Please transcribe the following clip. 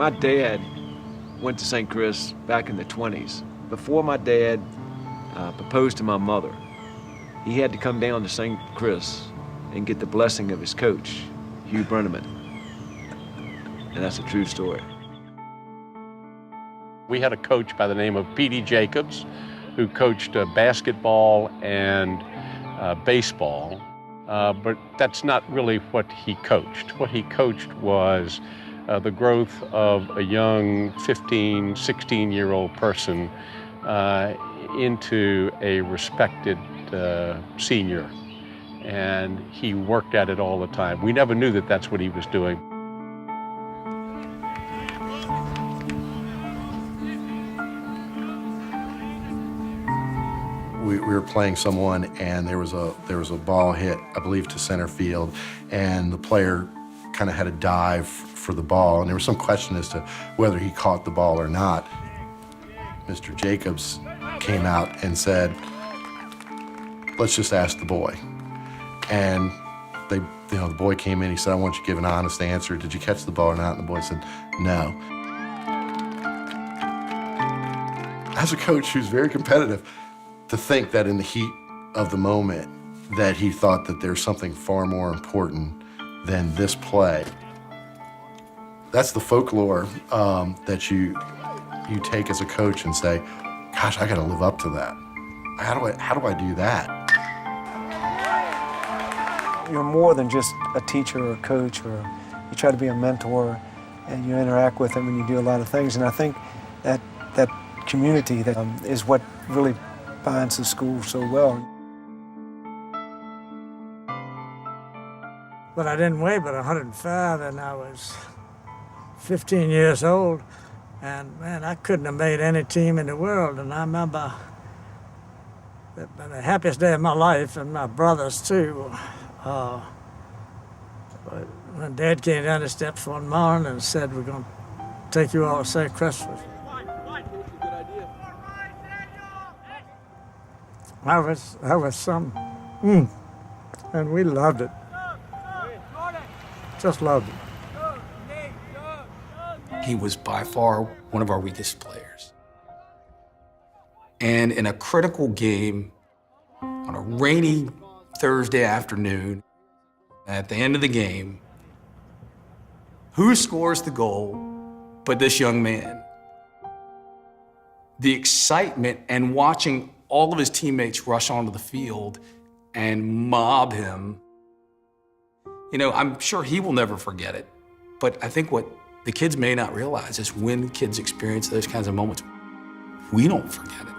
My dad went to St. Chris back in the 20s. Before my dad proposed to my mother, he had to come down to St. Chris and get the blessing of his coach, Hugh Brenneman. And that's a true story. We had a coach by the name of P.D. Jacobs who coached basketball and baseball, but that's not really what he coached. What he coached was the growth of a young 15, 16-year-old person into a respected senior. And he worked at it all the time. We never knew that that's what he was doing. We were playing someone, and there was a ball hit, I believe, to center field, and the player kind of had a dive for the ball, and there was some question as to whether he caught the ball or not. Mr. Jacobs came out and said, "Let's just ask the boy." And the boy came in. He said, "I want you to give an honest answer. Did you catch the ball or not?" And the boy said, "No." As a coach who's very competitive, to think that in the heat of the moment that he thought that there's something far more important than this play. That's the folklore that you take as a coach and say, gosh, I gotta live up to that. How do I do that? You're more than just a teacher or a coach, or you try to be a mentor and you interact with them and you do a lot of things. And I think that community that is what really binds the school so well. But I didn't weigh but 105, and I was 15 years old, and man, I couldn't have made any team in the world. And I remember the happiest day of my life, and my brothers too, when Dad came down the steps one morning and said, "We're going to take you all to St. Christopher." I was some, and we loved it. Just loved it. He was by far one of our weakest players. And in a critical game, on a rainy Thursday afternoon, at the end of the game, who scores the goal but this young man? The excitement and watching all of his teammates rush onto the field and mob him. You know, I'm sure he will never forget it, but I think what the kids may not realize is when kids experience those kinds of moments, we don't forget it.